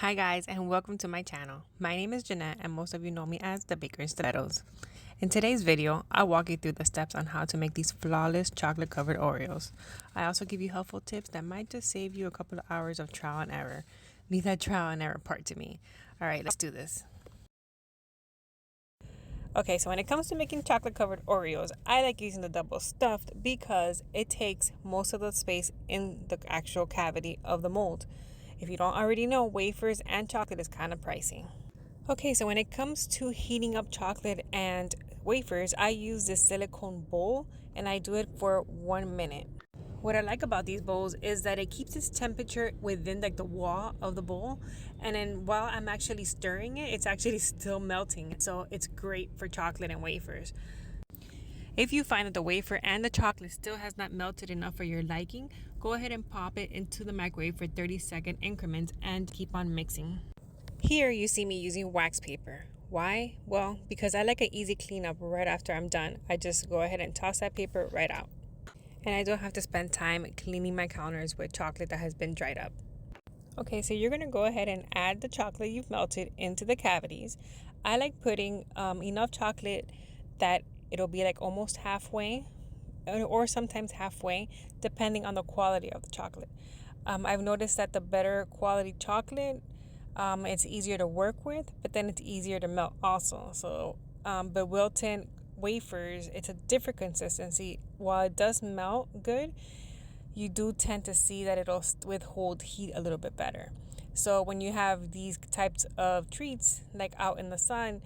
Hi guys, and welcome to my channel. My name is Jeanette and most of you know me as the Baker in Stilettos. In today's video, I'll walk you through the steps on how to make these flawless chocolate covered Oreos. I also give you helpful tips that might just save you a couple of hours of trial and error. Leave that trial and error part to me. Alright, let's do this. Okay, so when it comes to making chocolate covered Oreos, I like using the double stuffed because it takes most of the space in the actual cavity of the mold. If you don't already know, wafers and chocolate is kind of pricey. Okay, so when it comes to heating up chocolate and wafers, I use this silicone bowl and I do it for 1 minute. What I like about these bowls is that it keeps its temperature within like the wall of the bowl, and then while I'm actually stirring it, it's actually still melting. So it's great for chocolate and wafers. If you find that the wafer and the chocolate still has not melted enough for your liking, go ahead and pop it into the microwave for 30-second increments and keep on mixing. Here you see me using wax paper. Why? Well, because I like an easy cleanup right after I'm done. I just go ahead and toss that paper right out. And I don't have to spend time cleaning my counters with chocolate that has been dried up. Okay, so you're going to go ahead and add the chocolate you've melted into the cavities. I like putting enough chocolate that it'll be like almost halfway or sometimes halfway, depending on the quality of the chocolate. I've noticed that the better quality chocolate, it's easier to work with, but then it's easier to melt also. So, but Wilton wafers, it's a different consistency. While it does melt good, you do tend to see that it'll withhold heat a little bit better. So when you have these types of treats like out in the sun,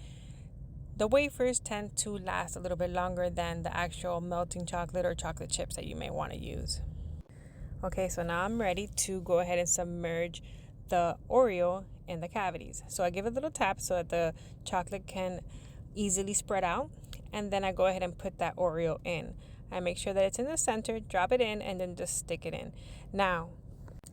the wafers tend to last a little bit longer than the actual melting chocolate or chocolate chips that you may want to use. Okay, so now I'm ready to go ahead and submerge the Oreo in the cavities. So I give it a little tap so that the chocolate can easily spread out, and then I go ahead and put that Oreo in. I make sure that it's in the center, drop it in, and then just stick it in. Now,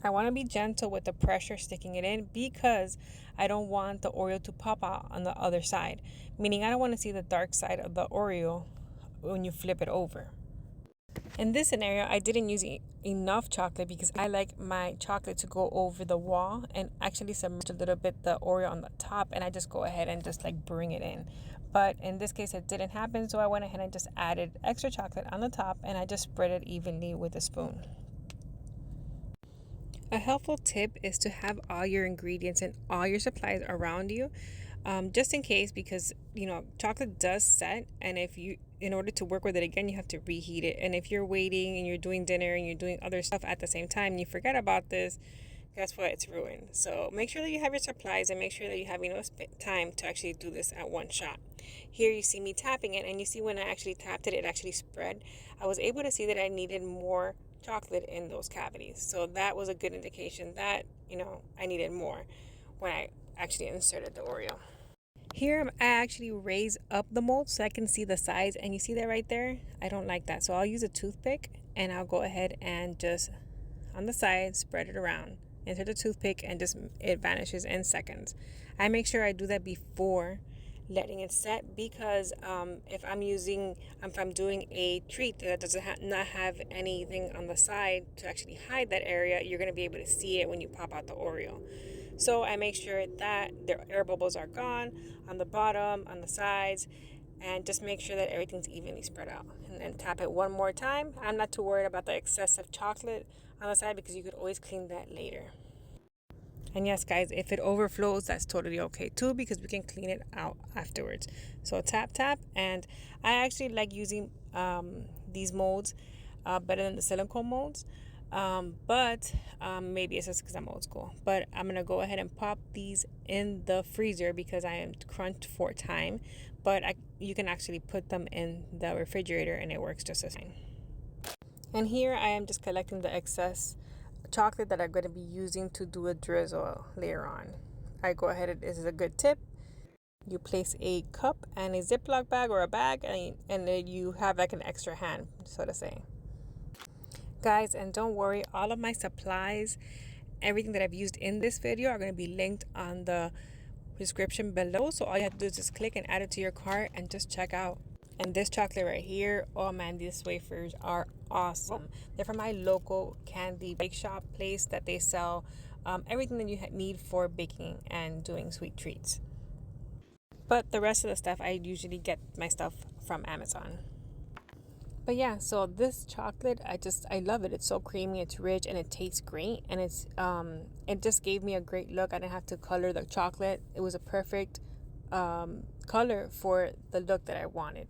I want to be gentle with the pressure sticking it in because I don't want the Oreo to pop out on the other side, meaning I don't want to see the dark side of the Oreo when you flip it over. In this scenario, I didn't use enough chocolate because I like my chocolate to go over the wall and actually submerge a little bit the Oreo on the top, and I just go ahead and just like bring it in. But in this case, it didn't happen, so I went ahead and just added extra chocolate on the top, and I just spread it evenly with a spoon. A helpful tip is to have all your ingredients and all your supplies around you, just in case, because chocolate does set, and if you in order to work with it again, you have to reheat it. And if you're waiting and you're doing dinner and you're doing other stuff at the same time and you forget about this, guess what? It's ruined. So make sure that you have your supplies and make sure that you have enough time to actually do this at one shot. Here you see me tapping it, and you see when I actually tapped it, it actually spread. I was able to see that I needed more chocolate in those cavities. So that was a good indication that, I needed more when I actually inserted the Oreo. Here I actually raise up the mold so I can see the size, and you see that right there? I don't like that. So I'll use a toothpick and I'll go ahead and just on the side spread it around. Insert the toothpick and just it vanishes in seconds. I make sure I do that before letting it set because if I'm doing a treat that doesn't not have anything on the side to actually hide that area, you're going to be able to see it when you pop out the Oreo. So I make sure that the air bubbles are gone on the bottom, on the sides, and just make sure that everything's evenly spread out. And then tap it one more time. I'm not too worried about the excessive chocolate on the side because you could always clean that later. And yes, guys, if it overflows, that's totally okay too because we can clean it out afterwards. So tap, tap, and I actually like using these molds better than the silicone molds. But maybe it's just because I'm old school. But I'm going to go ahead and pop these in the freezer because I am crunched for time. But you can actually put them in the refrigerator and it works just as fine. And here I am just collecting the excess chocolate that I'm going to be using to do a drizzle later on. I go ahead, this is a good tip. You place a cup and a Ziploc bag or a bag, and then you have like an extra hand, so to say. Guys, and don't worry, all of my supplies, everything that I've used in this video are going to be linked on the description below. So all you have to do is just click and add it to your cart and just check out. And this chocolate right here, oh man, these wafers are awesome. They're from my local candy bake shop place that they sell everything that you need for baking and doing sweet treats. But the rest of the stuff, I usually get my stuff from Amazon. But yeah, so this chocolate, I love it. It's so creamy, it's rich, and it tastes great. And it just gave me a great look. I didn't have to color the chocolate. It was a perfect color for the look that I wanted.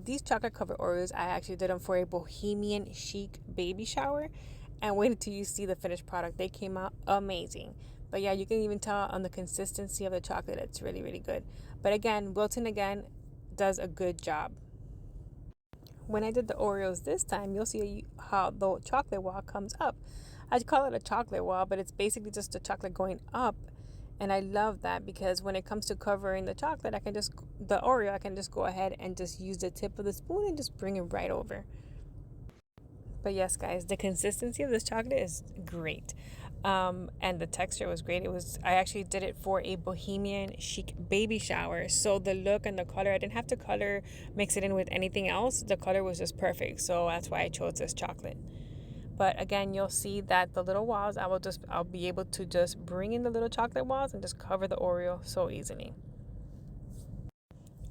These chocolate covered Oreos, I actually did them for a bohemian chic baby shower, and wait until you see the finished product. They came out amazing. But yeah, you can even tell on the consistency of the chocolate, it's really, really good. But again, Wilton again does a good job. When I did the Oreos this time, you'll see how the chocolate wall comes up. I call it a chocolate wall, but it's basically just the chocolate going up. And I love that because when it comes to covering the chocolate, the Oreo, I can just go ahead and just use the tip of the spoon and just bring it right over. But yes, guys, the consistency of this chocolate is great. And the texture was great. I actually did it for a bohemian chic baby shower. So the look and the color, I didn't have to mix it in with anything else. The color was just perfect. So that's why I chose this chocolate. But again, you'll see that the little walls, I'll be able to just bring in the little chocolate walls and just cover the Oreo so easily.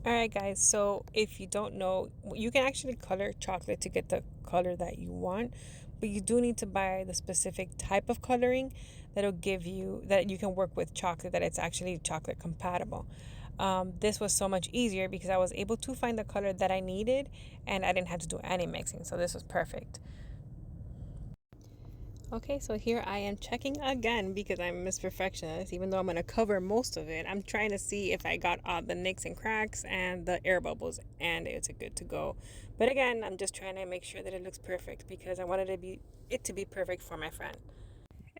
All right, guys, so if you don't know, you can actually color chocolate to get the color that you want, but you do need to buy the specific type of coloring that'll give you that you can work with chocolate, that it's actually chocolate compatible. This was so much easier because I was able to find the color that I needed and I didn't have to do any mixing, so this was perfect. Okay, so here I am checking again because I'm a Miss Perfectionist. Even though I'm going to cover most of it, I'm trying to see if I got all the nicks and cracks and the air bubbles, and it's good to go. But again, I'm just trying to make sure that it looks perfect because I wanted it to be perfect for my friend.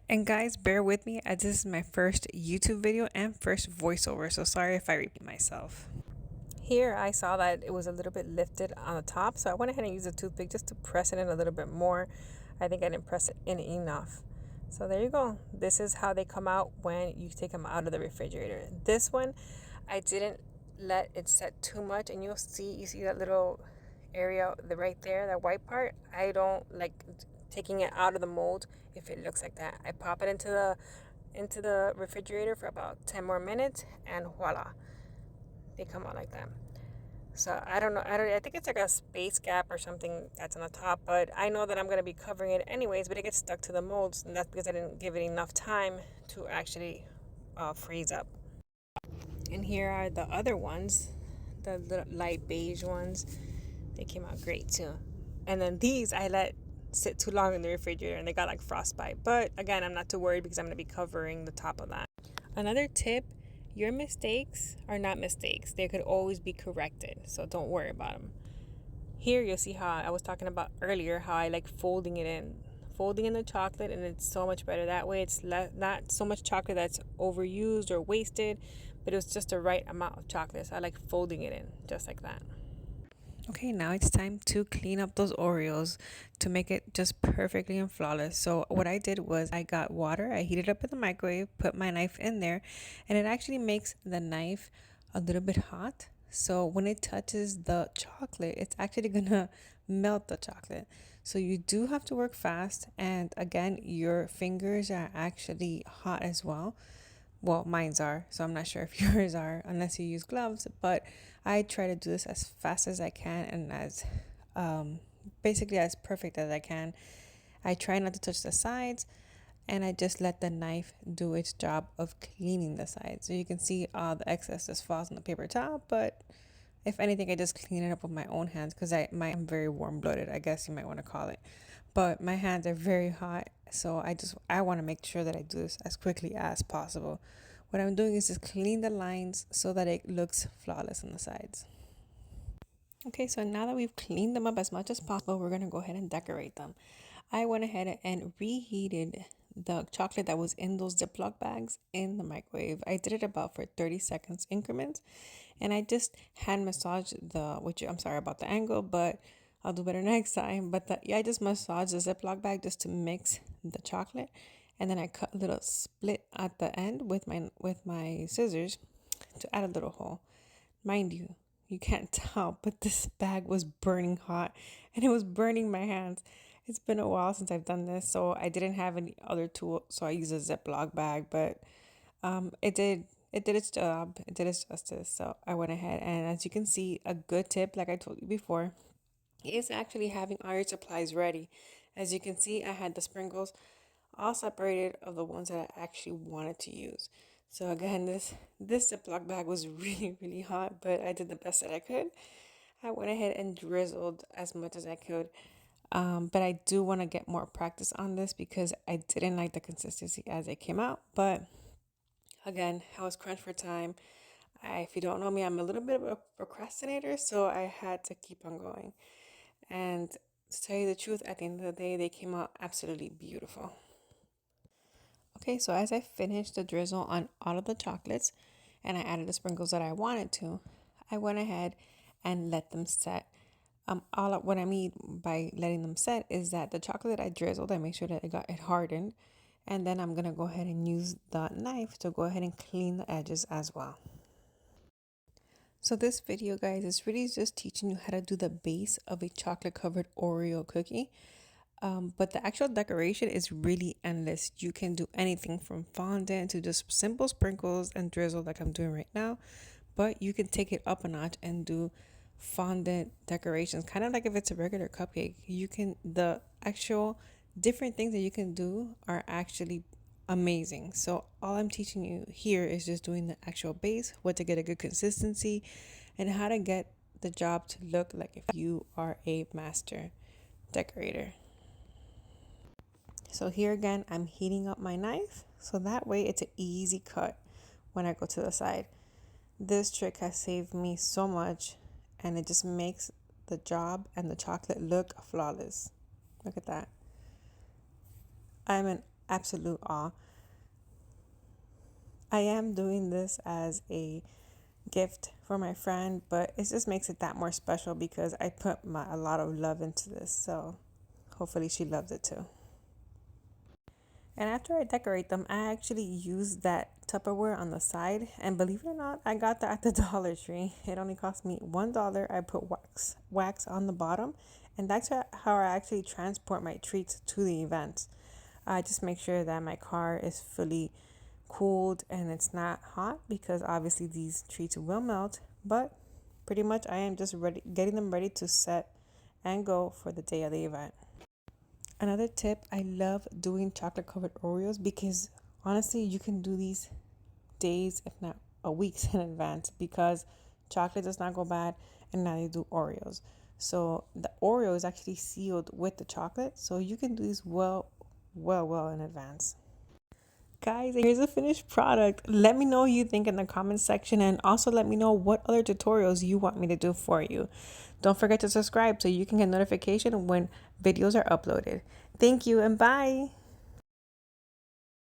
And guys, bear with me as this is my first YouTube video and first voiceover, so sorry if I repeat myself. Here I saw that it was a little bit lifted on the top, so I went ahead and used a toothpick just to press it in a little bit more. I think I didn't press it in enough. So there you go. This is how they come out when you take them out of the refrigerator. This one, I didn't let it set too much, and you see that little area right there, that white part. I don't like taking it out of the mold if it looks like that. I pop it into the refrigerator for about 10 more minutes, and voila, they come out like that. So I don't know. I think it's like a space gap or something that's on the top, but I know that I'm going to be covering it anyways, but it gets stuck to the molds, and that's because I didn't give it enough time to actually freeze up. And here are the other ones, the light beige ones. They came out great too. And then these I let sit too long in the refrigerator and they got like frostbite. But again, I'm not too worried because I'm going to be covering the top of that. Another tip, your mistakes are not mistakes. They could always be corrected, so don't worry about them. Here you'll see how I was talking about earlier, how I like folding in the chocolate, and it's so much better that way. It's not so much chocolate that's overused or wasted, but it was just the right amount of chocolate. So I like folding it in just like that. Okay, now it's time to clean up those Oreos to make it just perfectly and flawless. So what I did was I got water, I heated up in the microwave, put my knife in there, and it actually makes the knife a little bit hot. So when it touches the chocolate, it's actually gonna melt the chocolate. So you do have to work fast, and again, your fingers are actually hot as well. Well, mine's are, so I'm not sure if yours are unless you use gloves, but I try to do this as fast as I can and as basically as perfect as I can. I try not to touch the sides, and I just let the knife do its job of cleaning the sides. So you can see all the excess just falls on the paper towel, but if anything, I just clean it up with my own hands because I'm very warm-blooded, I guess you might want to call it. But my hands are very hot, so I want to make sure that I do this as quickly as possible. What I'm doing is just clean the lines so that it looks flawless on the sides. Okay, so now that we've cleaned them up as much as possible, we're going to go ahead and decorate them. I went ahead and reheated the chocolate that was in those Ziploc bags in the microwave. I did it about for 30 seconds increments, and I just hand massaged which I'm sorry about the angle, but I'll do better next time. But I just massaged the Ziploc bag just to mix the chocolate, and then I cut a little split at the end with my scissors to add a little hole. Mind you, you can't tell, but this bag was burning hot and it was burning my hands. It's been a while since I've done this, so I didn't have any other tool, so I used a Ziploc bag, but it did its job, it did its justice. So I went ahead, and as you can see, a good tip, like I told you before, is actually having all your supplies ready. As you can see, I had the sprinkles all separated of the ones that I actually wanted to use. So again, this Ziploc bag was really hot, but I did the best that I could. I went ahead and drizzled as much as I could. But I do want to get more practice on this because I didn't like the consistency as it came out. But again, I was crunched for time. If you don't know me, I'm a little bit of a procrastinator, so I had to keep on going. And to tell you the truth, at the end of the day, they came out absolutely beautiful. Okay, so as I finished the drizzle on all of the chocolates and I added the sprinkles that I wanted to, I went ahead and let them set. What I mean by letting them set is that the chocolate I drizzled, I make sure that it hardened, and then I'm gonna go ahead and use the knife to go ahead and clean the edges as well. So this video, guys, is really just teaching you how to do the base of a chocolate covered Oreo cookie. But the actual decoration is really endless. You can do anything from fondant to just simple sprinkles and drizzle like I'm doing right now. But you can take it up a notch and do fondant decorations, kind of like if it's a regular cupcake. The actual different things that you can do are actually amazing. So all I'm teaching you here is just doing the actual base, what to get a good consistency, and how to get the job to look like if you are a master decorator. So here again, I'm heating up my knife so that way it's an easy cut when I go to the side. This trick has saved me so much, and it just makes the job and the chocolate look flawless. Look at that. I'm in absolute awe. I am doing this as a gift for my friend, but it just makes it that more special because I put a lot of love into this. So hopefully she loves it too. And after I decorate them, I actually use that Tupperware on the side. And believe it or not, I got that at the Dollar Tree. It only cost me $1. I put wax on the bottom. And that's how I actually transport my treats to the event. I just make sure that my car is fully cooled and it's not hot because obviously these treats will melt. But pretty much I am just ready, getting them ready to set and go for the day of the event. Another tip, I love doing chocolate covered Oreos because honestly, you can do these days, if not a weeks in advance, because chocolate does not go bad, and now you do Oreos. So the Oreo is actually sealed with the chocolate, so you can do these well in advance. Guys, here's a finished product. Let me know what you think in the comments section, and also let me know what other tutorials you want me to do for you. Don't forget to subscribe so you can get notification when videos are uploaded. Thank you and bye.